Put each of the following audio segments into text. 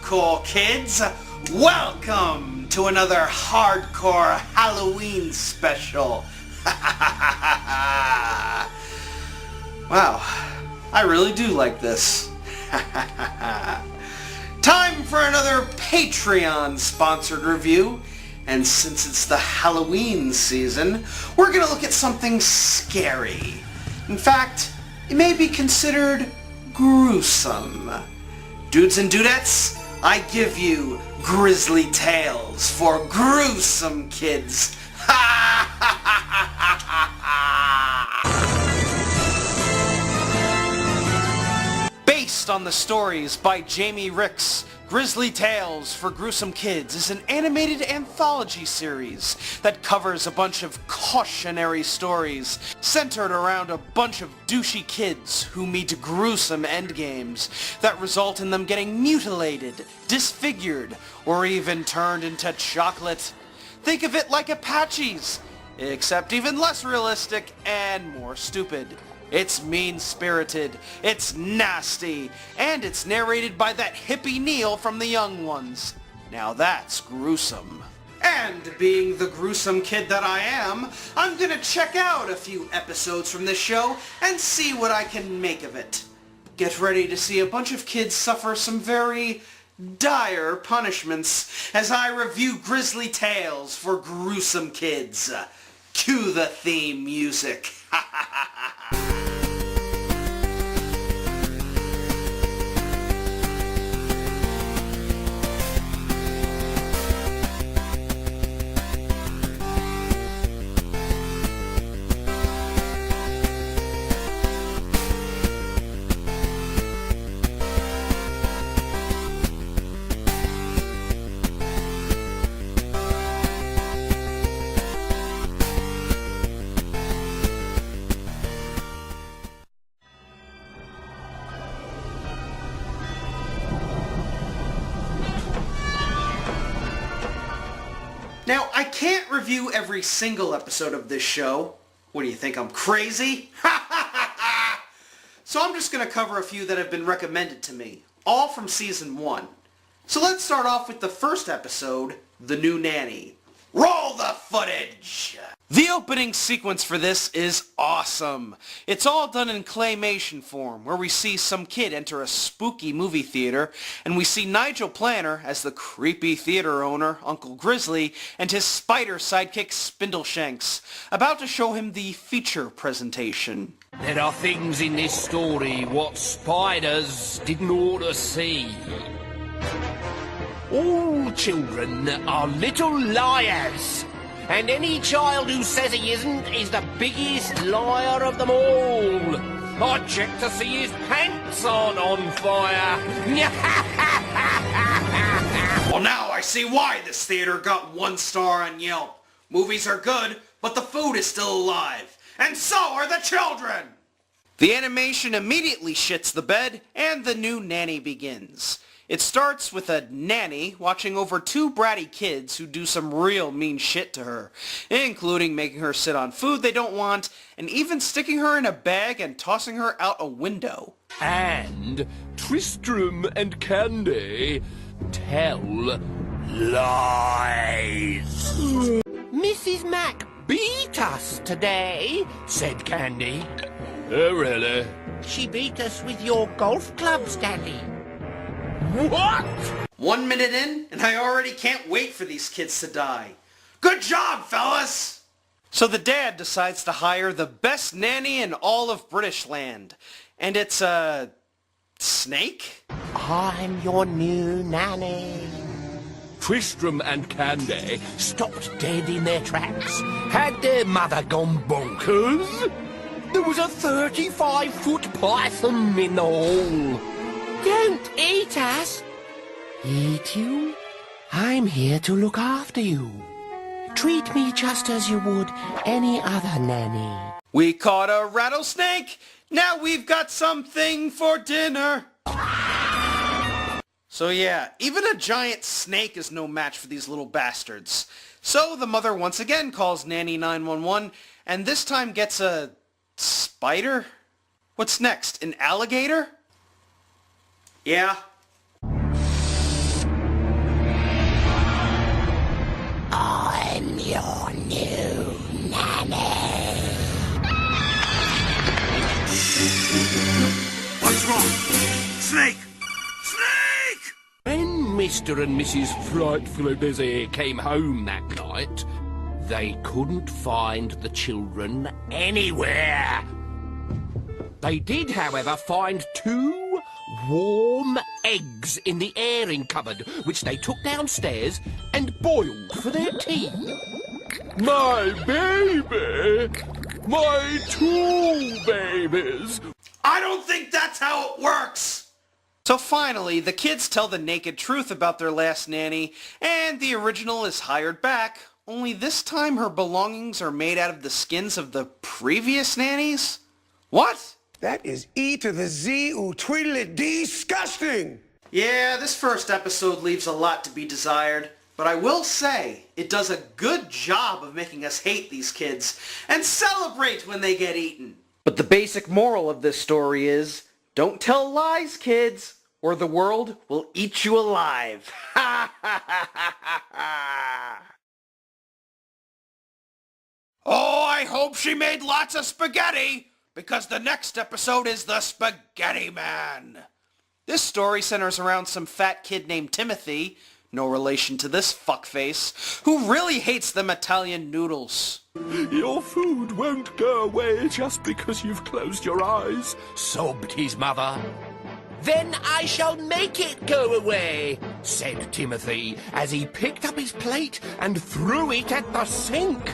hardcore kids. Welcome to another hardcore Halloween special. Wow, I really do like this. Time for another Patreon-sponsored review. And since it's the Halloween season, we're going to look at something scary. In fact, it may be considered gruesome. Dudes and dudettes, I give you Grizzly Tales for Gruesome Kids. Based on the stories by Jamie Ricks, Grizzly Tales for Gruesome Kids is an animated anthology series that covers a bunch of cautionary stories centered around a bunch of douchey kids who meet gruesome endgames that result in them getting mutilated, disfigured, or even turned into chocolate. Think of it like Apaches, except even less realistic and more stupid. It's mean-spirited, it's nasty, and it's narrated by that hippie Neil from The Young Ones. Now that's gruesome. And being the gruesome kid that I am, I'm gonna check out a few episodes from this show and see what I can make of it. Get ready to see a bunch of kids suffer some very dire punishments as I review Grizzly Tales for Gruesome Kids. Cue the theme music. Now, I can't review every single episode of this show. What do you think, I'm crazy? So I'm just going to cover a few that have been recommended to me, all from Season 1. So let's start off with the first episode, The New Nanny. Roll the footage! The opening sequence for this is awesome. It's all done in claymation form, where we see some kid enter a spooky movie theater, and we see Nigel Planner as the creepy theater owner, Uncle Grizzly, and his spider sidekick Spindleshanks, about to show him the feature presentation. There are things in this story what spiders didn't ought to see. All children are little liars. And any child who says he isn't is the biggest liar of them all. I checked to see his pants aren't on fire. Well, now I see why this theater got 1 star on Yelp. Movies are good, but the food is still alive. And so are the children! The animation immediately shits the bed, and the new nanny begins. It starts with a nanny watching over 2 bratty kids who do some real mean shit to her, including making her sit on food they don't want, and even sticking her in a bag and tossing her out a window. And Tristram and Candy tell lies. Mrs. Mac beat us today, said Candy. Oh, really? She beat us with your golf clubs, Daddy. What? 1 minute in, and I already can't wait for these kids to die. Good job, fellas! So the dad decides to hire the best nanny in all of British land. And it's a snake? I'm your new nanny. Tristram and Candy stopped dead in their tracks. Had their mother gone bonkers? There was a 35-foot python in the hall. Don't eat us. Eat you? I'm here to look after you. Treat me just as you would any other nanny. We caught a rattlesnake. Now we've got something for dinner. So yeah, even a giant snake is no match for these little bastards. So the mother once again calls Nanny 911, and this time gets a spider? What's next, an alligator? Yeah. wrong? Snake! Snake! When Mr. and Mrs. Frightfully Busy came home that night, they couldn't find the children anywhere. They did, however, find 2 warm eggs in the airing cupboard, which they took downstairs and boiled for their tea. My baby! My 2 babies! I don't think that's how it works! So finally, the kids tell the naked truth about their last nanny, and the original is hired back, only this time her belongings are made out of the skins of the previous nannies? What? That is E to the Z oo tweedly disgusting! Yeah, this first episode leaves a lot to be desired, but I will say it does a good job of making us hate these kids and celebrate when they get eaten. But the basic moral of this story is, don't tell lies, kids, or the world will eat you alive. Ha ha ha ha ha! Oh, I hope she made lots of spaghetti, because the next episode is the Spaghetti Man. This story centers around some fat kid named Timothy, no relation to this fuckface, who really hates them Italian noodles. Your food won't go away just because you've closed your eyes, sobbed his mother. Then I shall make it go away, said Timothy, as he picked up his plate and threw it at the sink.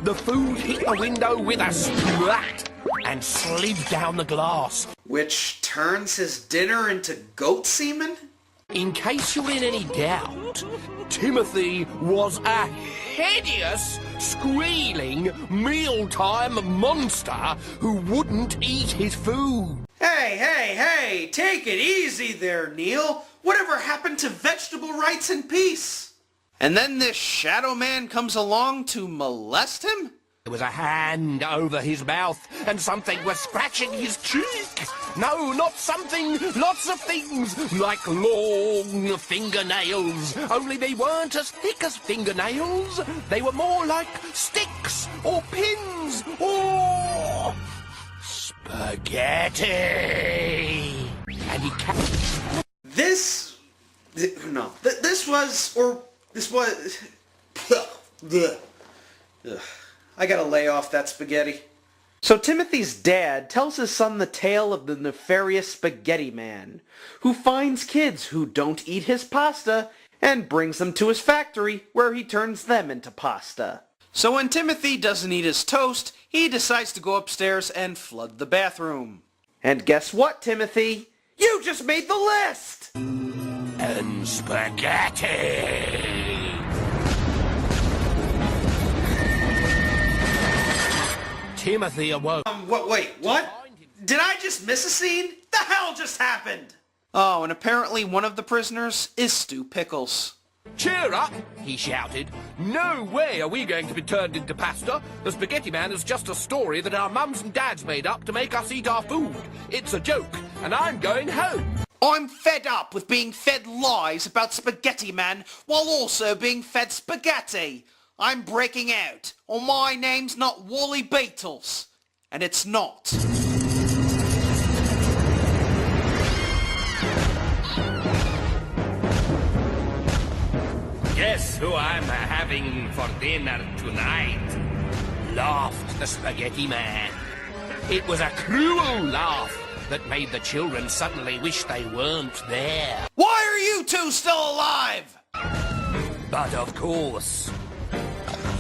The food hit the window with a splat and slid down the glass. Which turns his dinner into goat semen? In case you're in any doubt, Timothy was a hideous, squealing, mealtime monster who wouldn't eat his food. Hey, take it easy there, Neil. Whatever happened to vegetable rights and peace? And then this shadow man comes along to molest him? There was a hand over his mouth, and something was scratching his cheek. No, not something, lots of things, like long fingernails. Only they weren't as thick as fingernails. They were more like sticks, or pins, or spaghetti. And he This was... Ugh. I gotta lay off that spaghetti. So Timothy's dad tells his son the tale of the nefarious Spaghetti Man, who finds kids who don't eat his pasta and brings them to his factory where he turns them into pasta. So when Timothy doesn't eat his toast, he decides to go upstairs and flood the bathroom. And guess what, Timothy? You just made the list! and spaghetti. Timothy awoke. Wait, what? Did I just miss a scene? The hell just happened? Oh, and apparently one of the prisoners is Stu Pickles. Cheer up, he shouted. No way are we going to be turned into pasta. The Spaghetti Man is just a story that our mums and dads made up to make us eat our food. It's a joke, and I'm going home. I'm fed up with being fed lies about Spaghetti Man while also being fed spaghetti. I'm breaking out, or my name's not Wally Beatles. And it's not. Guess who I'm having for dinner tonight? Laughed the Spaghetti Man. It was a cruel laugh that made the children suddenly wish they weren't there. Why are you two still alive? But of course,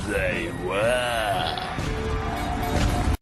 they were.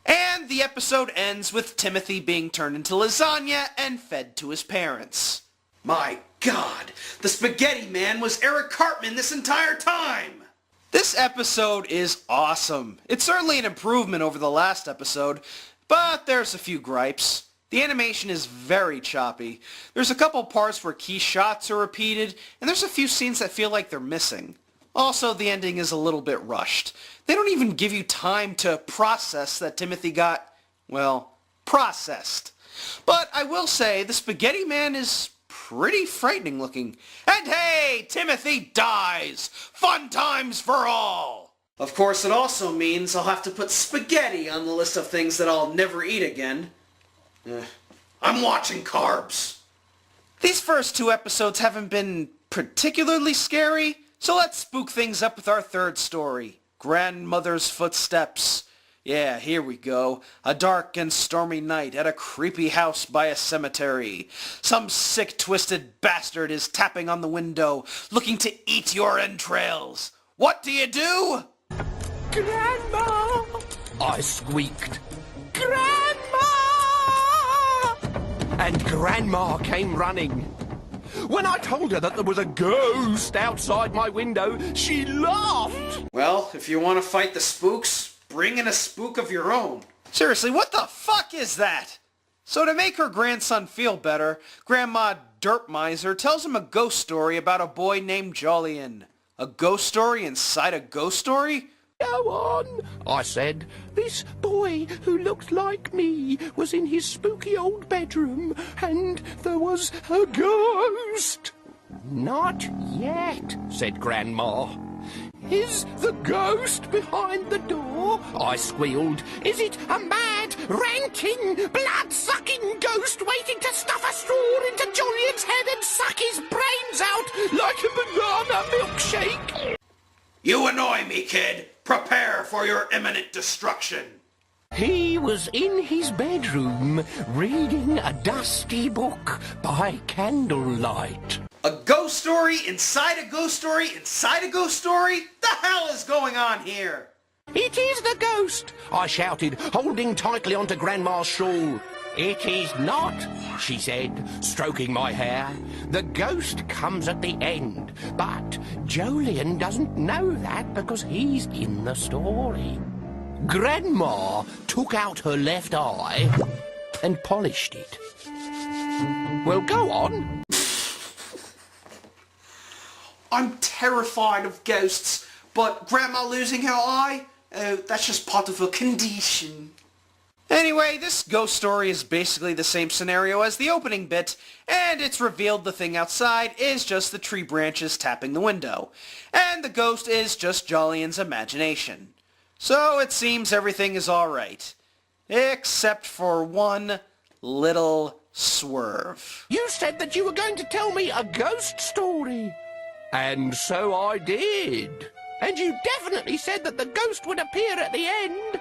And the episode ends with Timothy being turned into lasagna and fed to his parents. My God, the Spaghetti Man was Eric Cartman this entire time! This episode is awesome. It's certainly an improvement over the last episode, but there's a few gripes. The animation is very choppy. There's a couple parts where key shots are repeated, and there's a few scenes that feel like they're missing. Also, the ending is a little bit rushed. They don't even give you time to process that Timothy got, well, processed. But I will say, the Spaghetti Man is pretty frightening looking. And hey, Timothy dies! Fun times for all! Of course, it also means I'll have to put spaghetti on the list of things that I'll never eat again. I'm watching carbs. These first 2 episodes haven't been particularly scary, so let's spook things up with our third story, Grandmother's Footsteps. Yeah, here we go. A dark and stormy night at a creepy house by a cemetery. Some sick, twisted bastard is tapping on the window, looking to eat your entrails. What do you do? Grandma! I squeaked. Grandma! And Grandma came running. When I told her that there was a ghost outside my window, she laughed. Well, if you want to fight the spooks, bring in a spook of your own. Seriously, what the fuck is that? So to make her grandson feel better, Grandma Derp Miser tells him a ghost story about a boy named Jolien. A ghost story inside a ghost story? Go on, I said. This boy who looked like me was in his spooky old bedroom, and there was a ghost. Not yet, said Grandma. Is the ghost behind the door? I squealed. Is it a mad, ranting, blood-sucking ghost waiting to stuff a straw into Julian's head and suck his brains out like a banana milkshake? You annoy me, kid. Prepare for your imminent destruction. He was in his bedroom reading a dusty book by candlelight. A ghost story inside a ghost story inside a ghost story? The hell is going on here? It is the ghost, I shouted, holding tightly onto Grandma's shawl. It is not, she said, stroking my hair. The ghost comes at the end, but Jolien doesn't know that because he's in the story. Grandma took out her left eye and polished it. Well, go on. I'm terrified of ghosts, but Grandma losing her eye? Oh, that's just part of her condition. Anyway, this ghost story is basically the same scenario as the opening bit, and it's revealed the thing outside is just the tree branches tapping the window, and the ghost is just Jolien's imagination. So it seems everything is alright, except for one little swerve. You said that you were going to tell me a ghost story. And so I did. And you definitely said that the ghost would appear at the end.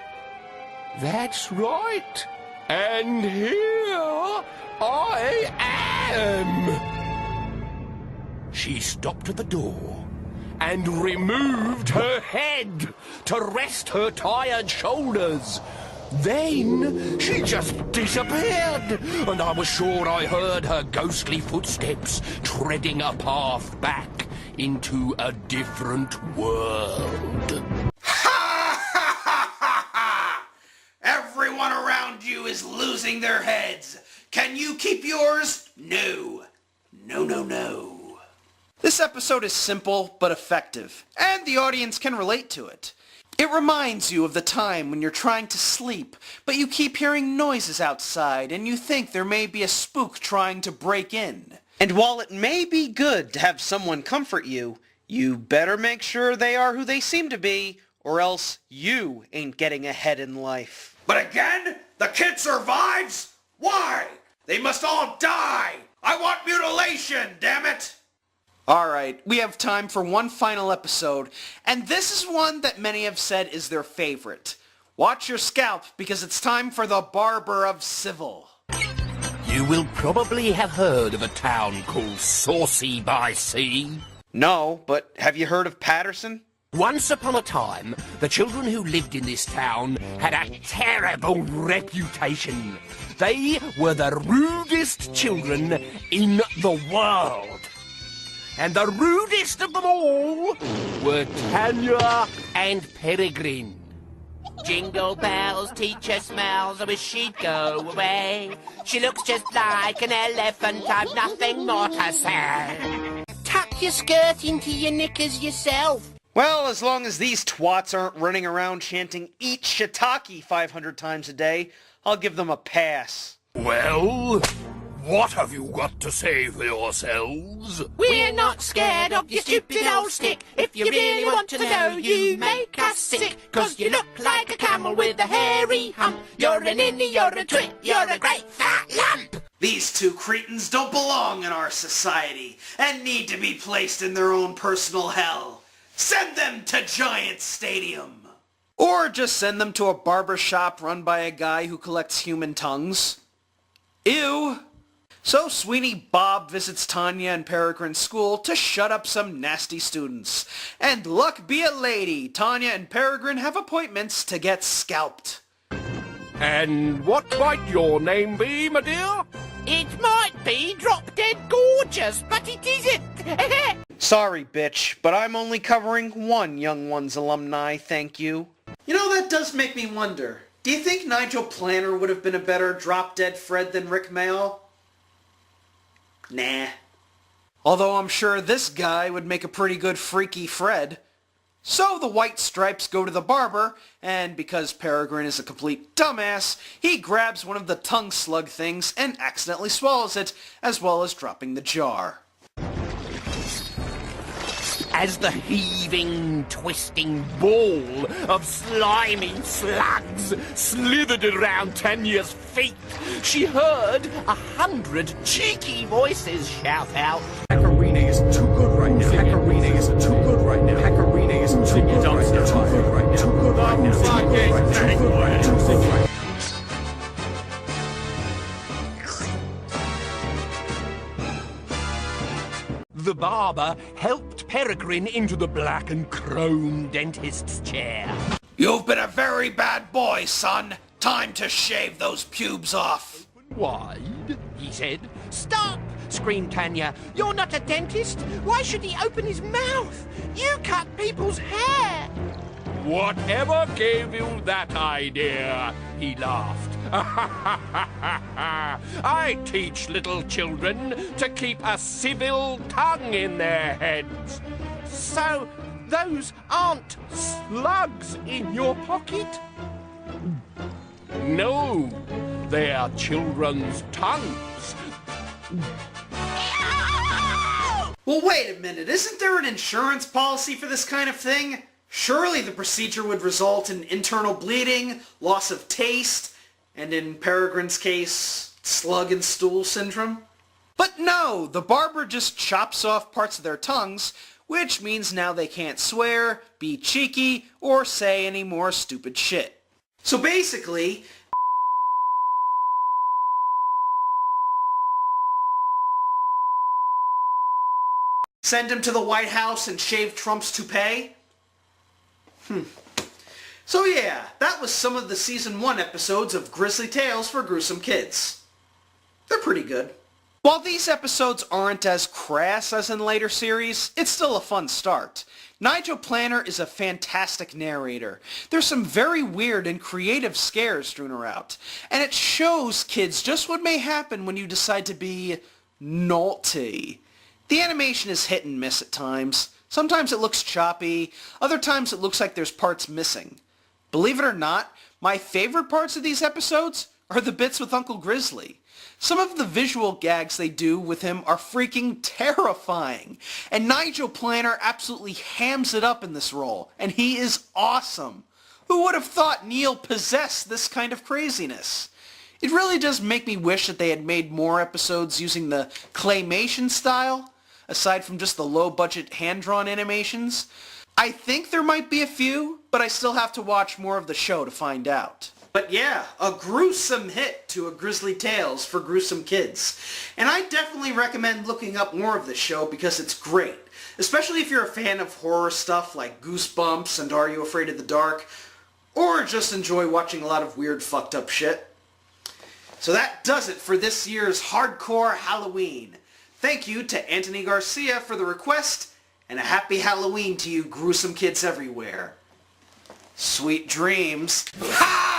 That's right. And here I am. She stopped at the door and removed her head to rest her tired shoulders. Then she just disappeared, and I was sure I heard her ghostly footsteps treading a path back into a different world. Everyone around you is losing their heads. Can you keep yours? No. No, no, no. This episode is simple but effective, and the audience can relate to it. It reminds you of the time when you're trying to sleep, but you keep hearing noises outside and you think there may be a spook trying to break in. And while it may be good to have someone comfort you, you better make sure they are who they seem to be, or else you ain't getting ahead in life. But again, the kid survives? Why? They must all die. I want mutilation, damn it. Alright, we have time for one final episode, and this is one that many have said is their favorite. Watch your scalp, because it's time for the Barber of Civil. You will probably have heard of a town called Saucy by Sea. No, but have you heard of Patterson? Once upon a time, the children who lived in this town had a terrible reputation. They were the rudest children in the world. And the rudest of them all were Tanya and Peregrine. Jingle bells, teacher smells, I wish she'd go away. She looks just like an elephant, I've nothing more to say. Tuck your skirt into your knickers yourself. Well, as long as these twats aren't running around chanting "Eat shiitake" 500 times a day, I'll give them a pass. Well, what have you got to say for yourselves? We're not scared of your stupid old stick. If you really want to know, you make us sick. 'Cause you look like a camel with a hairy hump. You're an innie, you're a twit, you're a great fat lump. These two cretins don't belong in our society and need to be placed in their own personal hell. Send them to Giant Stadium. Or just send them to a barber shop run by a guy who collects human tongues. Ew! So Sweeney Bob visits Tanya and Peregrine's school to shut up some nasty students. And luck be a lady, Tanya and Peregrine have appointments to get scalped. And what might your name be, my dear? It might be drop dead gorgeous, but it isn't. Sorry, bitch, but I'm only covering one Young Ones alumni, thank you. You know, that does make me wonder. Do you think Nigel Planner would have been a better drop-dead Fred than Rick Mayall? Nah. Although I'm sure this guy would make a pretty good Freaky Fred. So the white stripes go to the barber, and because Peregrine is a complete dumbass, he grabs one of the tongue slug things and accidentally swallows it, as well as dropping the jar. As the heaving, twisting ball of slimy slugs slithered around Tanya's feet, she heard 100 cheeky voices shout out, Pecorine is too good right now. Pecorine is too good right now. Pecorine is too good right now. Too good right now. Too good right now. Too good right now. Too good right now. Too good right now. The barber helped Peregrine into the black and chrome dentist's chair. You've been a very bad boy, son. Time to shave those pubes off. Wide, he said. Stop! Screamed Tanya. You're not a dentist. Why should he open his mouth? You cut people's hair. Whatever gave you that idea? He laughed. I teach little children to keep a civil tongue in their heads. So, those aren't slugs in your pocket? No, they're children's tongues. Well, wait a minute, isn't there an insurance policy for this kind of thing? Surely the procedure would result in internal bleeding, loss of taste, and in Peregrine's case, slug and stool syndrome? But no, the barber just chops off parts of their tongues, which means now they can't swear, be cheeky, or say any more stupid shit. So basically, send him to the White House and shave Trump's toupee? So yeah, that was some of the Season 1 episodes of Grizzly Tales for Gruesome Kids. They're pretty good. While these episodes aren't as crass as in later series, it's still a fun start. Nigel Planner is a fantastic narrator. There's some very weird and creative scares strewn around, and it shows kids just what may happen when you decide to be naughty. The animation is hit and miss at times. Sometimes it looks choppy, other times it looks like there's parts missing. Believe it or not, my favorite parts of these episodes are the bits with Uncle Grizzly. Some of the visual gags they do with him are freaking terrifying, and Nigel Planner absolutely hams it up in this role, and he is awesome. Who would have thought Neil possessed this kind of craziness? It really does make me wish that they had made more episodes using the claymation style, aside from just the low-budget hand-drawn animations. I think there might be a few, but I still have to watch more of the show to find out. But yeah, a gruesome hit to A Grizzly Tales for Gruesome Kids. And I definitely recommend looking up more of this show because it's great. Especially if you're a fan of horror stuff like Goosebumps and Are You Afraid of the Dark, or just enjoy watching a lot of weird fucked up shit. So that does it for this year's Hardcore Halloween. Thank you to Antoni Garcia for the request, and a happy Halloween to you gruesome kids everywhere. Sweet dreams. Ha!